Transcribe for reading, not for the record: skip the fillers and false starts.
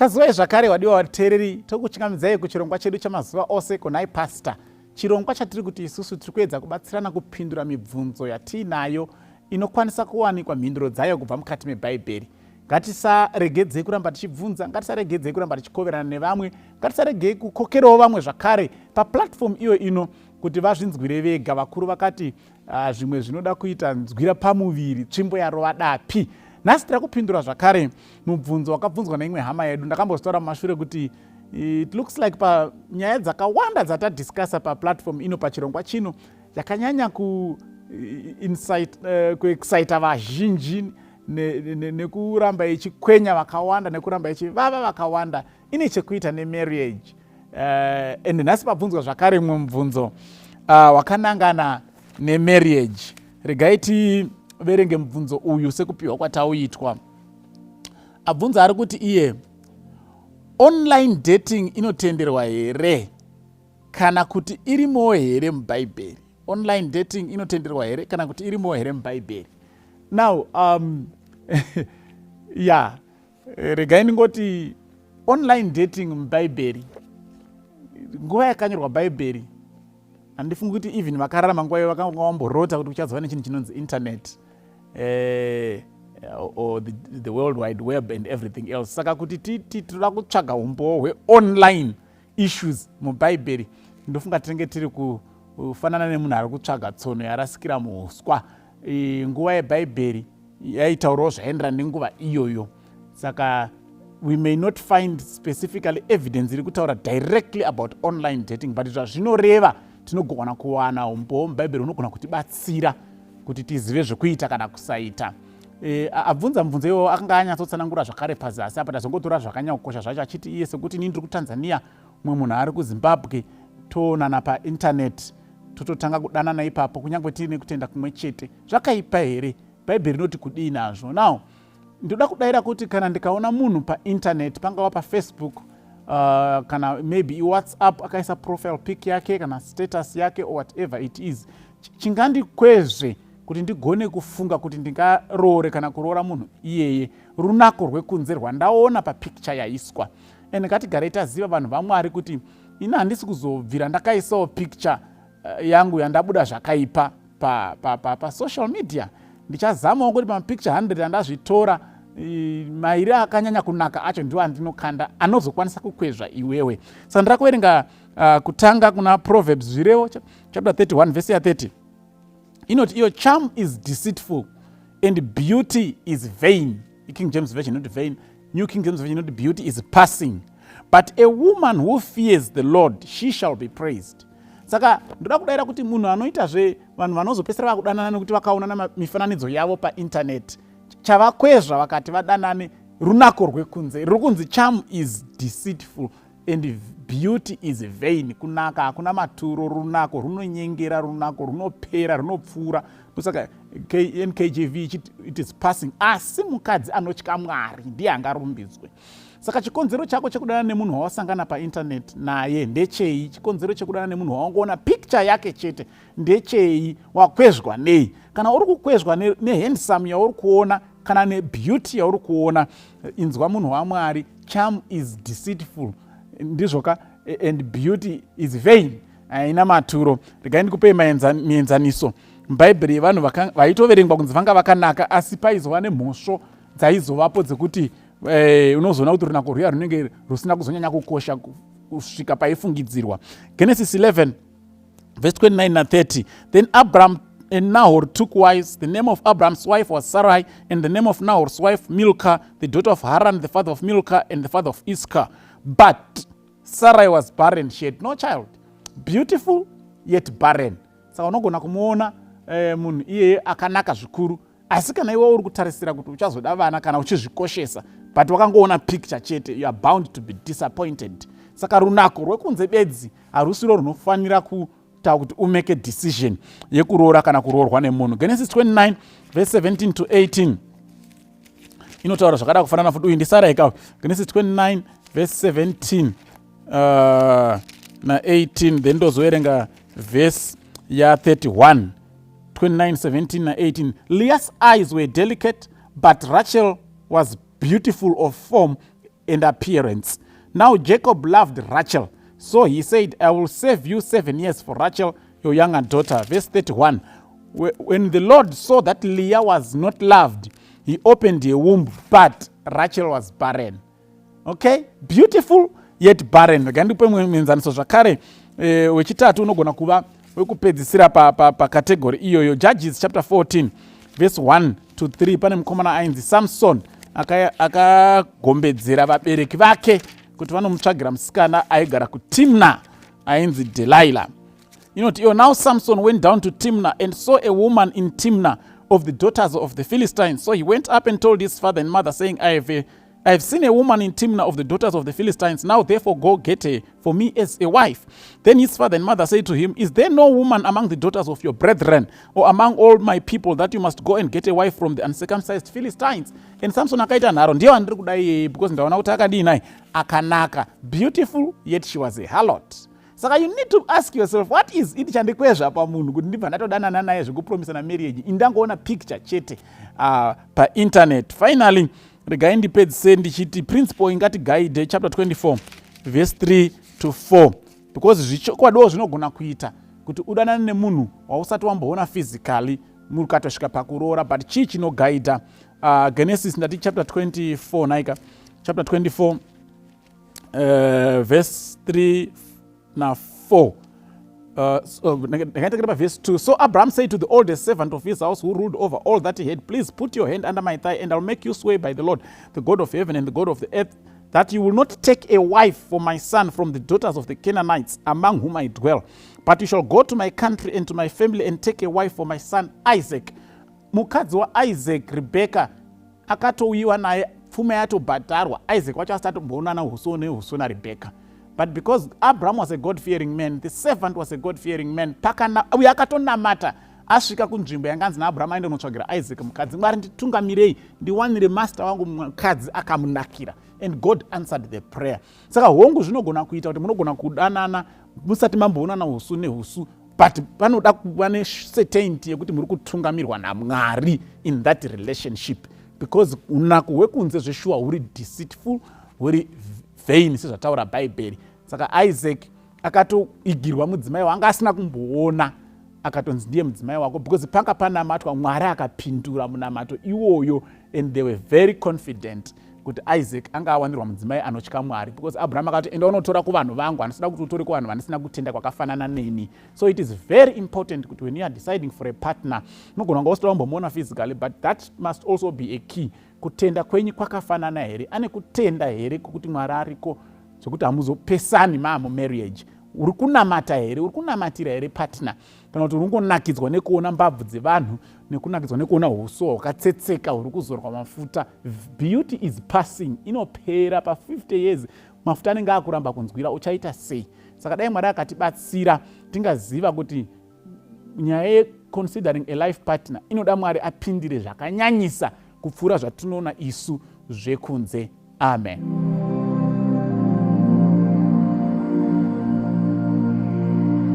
Kazuva zvakare wadiwa vateereri, tokuchingamidzai kuchirongwa chedu chamazuva ose kunhai pastor. Chirongwa chatiri kuti isusu tiri kuedza kubatsirana kupindura mibvunzo yatiinayo inokwanisa kuwanikwa mhinduro dzayo kubva mukati mebhaibheri. Ngatisaregedzei kuramba tichibvunza, ngatisaregedzei kuramba tichikoverana nevamwe, ngatisaregei kukokerawo vamwe zvakare paplatform iyo ino kuti vazvinzwire vega. Vakuru vakati zvimwe zvinoda kuita nzwira pamuviri, tsvimbo yarova dapi. Nhasi tiri kupindura zvakare mubvunzo wakabvunzwa neimwe hama yedu. Ndakambotaura mumashure kuti it looks like panyaya dzakawanda dzatadiscussa paplatform ino pachirongwa chino yakanyanya kuexcita vazhinji nekuramba ichikwenya vakawanda nekuramba ichivava vakawanda ine chekuita nemarriage. And nhasi pabvunzwa zvakare mumwe mubvunzo wakanangana nemarriage. Regai tiverenge mubvunzo uyu sekupiwa kwatauitwa. Abvunza ari kuti iye online dating inotenderwa here kana kuti irimowo here mubhaibheri? Online dating inotenderwa here kana kuti irimowo here mubhaibheri? Now yeah, regai ndingoti online dating mubhaibheri, nguva yakanyorwa bhaibheri handifungi kuti even vakararama nguva iyo vakanga vamborota kuti kuchazova nechinhu chinonzi internet or the world wide web and everything else. Saka kuti titoda kutsvaga umbowo hweonline issues mubhaibheri, ndofunga tinenge tiri kufanana nemunhu ari kutsvaga tsono yarasikira muhuswa. Nguva yebhaibheri yaitaurawo zvaenderana nenguva iyoyo. Saka we may not find specifically evidence iri kutaura directly about online dating, but zvazvinoreva tinogona kuwana umbowo mubhaibheri unogona kutibatsira kuti tizive zvekuita kana kusaita. Abvunza mubvunzo iwowo akanga anyatsotsanangura zvakare pazasi apa. Tazongotora zvakanyanya kukosha zvacho achiti iye sekuti ini ndiri kutanzania, mumwe munhu ari kuzimbabwe, toonana paintaneti tototanga kudanana ipapo kunyange tiine kutenda kumwe chete. Zvakaipa here? Bhaibheri rinoti kudii nazvo? Now ndoda kudayira kuti kana ndikaona munhu paintaneti, pangava pafacebook kana maybe iwhatsapp, akaisa profile pic yake kana status yake or whatever it is, chingandikwezve kuti ndigone kufunga kuti ndingaroore kana kuroora munhu iyeye runako rwekunze rwandaona papicture yaiswa. And ngatigarei taziva vanhu vaMwari kuti ini handisi kuzobvira ndakaisawo picture yangu yandabuda zvakaipa pa social media. Ndichazamawo kuti pamapicture 100 andazvitora, mairi akanyanya kunaka acho ndiwo andinokanda anozokwanisa kukwezva iwewe. Saka ndira kuverenga kutanga kuna Proverbs zvirevo chapter 31 verse ya 30. Inoti iyo charm is deceitful and beauty is vain. King James version not vain, New King James version not beauty is passing, but a woman who fears the Lord, she shall be praised. Saka ndoda kudayira kuti munhu anoitazve vanhu vanozopesera vakudanana nekuti vakaonana mifananidzo yavo paintaneti, chavakwezva vakati vadanane runako rwekunze ruri kunzi charm is deceitful and beauty is vain. Kunaka hakuna maturo, runako runonyengera, runako runopera, runopfuura. Saka NKJV it is passing. Asi mukadzi anotya Mwari ndiye angarumbidzwe. Saka chikonzero chako chekudana nemunhu wawasangana paintaneti naye ndechei? Chikonzero chekudana nemunhu wawangoona picture yake chete ndechei? Wakwezvwa nei? Kana uri kukwezvwa nehandsome yauri kuona kana nebeauty yauri kuona, inzwa munhu waMwari, charm is deceitful ndizvoka and beauty is vain, haina maturo. Regai ndikupei mienzaniso. Mubhaibheri vanhu vaitoverengwa kunzi vanga vakanaka, asi paizova nemhosvo dzaizovapo dzekuti unozoona kuti runako rwuya runenge rusina kuzonyanya kukosha kusvika paifungidzirwa. Genesis 11 verse 29 na 30. Then Abram and Nahor took wives. The name of Abram's wife was Sarai, and the name of Nahor's wife Milcah, the daughter of Haran, the father of Milcah, and the father of Iscah. But Sarai was barren, she had no child. Beautiful yet barren. Saka unogona kumuona munhu iye akanaka zvikuru, asi kana iwe uri kutarisira kuti uchazoda vana kana uchizvikoshesa, but wakangoona picture chete, you are bound to be disappointed. Saka runako rwekunze bedzi harusiro runofanira kuita kuti umeke decision yekuroora kana kuroorwa nemunhu. Genesis 29 verse 17 to 18 inotaura zvakada kufanana futi uyu ndiSarai kawo. Genesis 29 verse 17 na 18, then ndozoverenga verse ya 31. 29, 17 na 18. Leah's eyes were delicate, but Rachel was beautiful of form and appearance. Now Jacob loved Rachel, so he said, I will save you 7 years for Rachel, your younger daughter. Verse 31. When the Lord saw that Leah was not loved, he opened her womb, but Rachel was barren. Okay? Beautiful, yet barren. Gandipe mwenzaniso zvakare wechitatu unogona kuva wekupedzisira pa category iyoyo. Judges chapter 14 verse 1 to 3. Pane mukomana ainzi Samson akagombedzera vabereki vake kuti vanomutsvagira musikana aigara kuTimna ainzi Delilah. Now Samson went down to Timnah and saw a woman in Timnah of the daughters of the Philistines. So he went up and told his father and mother, saying, I have seen a woman in Timnah of the daughters of the Philistines. Now therefore go get her for me as a wife. Then his father and mother said to him, Is there no woman among the daughters of your brethren or among all my people that you must go and get a wife from the uncircumcised Philistines? And Samson akaita nharo, ndiyo handiri kudai, because ndaona kuti akadii naye akanaka, beautiful, yet she was a harlot. Saka you need to ask yourself, what is it chandikwezva pamunhu kuti ndibva ndatodanana naye zvekupromisana marriage indangoona picture chete pa internet. Finally, regai ndipedzise ndichiti principle ingatigaide chapter 24 verse 3 to 4, because zvichokwadiwo zvinogona kuita kuti udanane nemunhu wausati wamboona physically mukatosvika pakuroora, but chii chinogaida. Genesis ndati chapter 24 naika chapter 24 verse 3 now 4. Verse 2. So Abraham said to the oldest servant of his house who ruled over all that he had, Please put your hand under my thigh, and I'll make you swear by the Lord, the God of heaven and the God of the earth, that you will not take a wife for my son from the daughters of the Canaanites among whom I dwell, but you shall go to my country and to my family and take a wife for my son Isaac. Mukadzi wa Isaac, Rebecca, akatouyiwa naye, pfume yatobhadharwa. Isaac wacho asatombonana huso na Rebecca. But because Abraham was a God-fearing man, the servant was a God-fearing man, uye akatonamata asvika kunzvimbo yanganzi naAbraham aende kunotsvagira Isaac mukadzi. Mwari, nditungamirei ndiwanire master wangu mukadzi akamunakira. And God answered the prayer. Saka hongu zvinogona kuita kuti munogona kudanana musati mamboonana husu nehusu, but panoda kuva necertainty yekuti muri kutungamirwa naMwari in that relationship, because unaku hwekunze zveshuwa huri deceitful, huri vain sezvataura bhaibheri. Saka Isaac akatoigirwa mudzimai wanga asina kumboona, akatonzi ndiye mudzimai wako, because panga panamatwa Mwari akapindura munamato iwoyo, and they were very confident kuti Isaac anga awanirwa mudzimai anotya Mwari, because Abraham akati enda unotora kuvanhu vangu, hanisina kuti utore kuvanhu vanisina kutenda kwakafanana neni. So it is very important kuti when you are deciding for a partner, unogona kunga usati wambomuona physically, but that must also be a key. Kutenda kwenyu kwakafanana here, ane kutenda here kuti Mwari ariko, zvekuti hamuzopesani marriage. Uri kunamata here, uri kunamatira here partner, kana kuti uri kungonakidzwa nekuona mbabvu dzevanhu, nekunakidzwa nekuona huso hwakatsetseka huri kuzorwa mafuta. Beauty is passing, inopera pa 50 years, mafuta anenge akuramba kunzwira, uchaita sei? Saka dai Mwari akatibatsira tingaziva kuti nyaya yeconsidering a life partner inoda Mwari apindire zvakanyanyisa kupfuura zvatinoona isu zvekunze. Amen.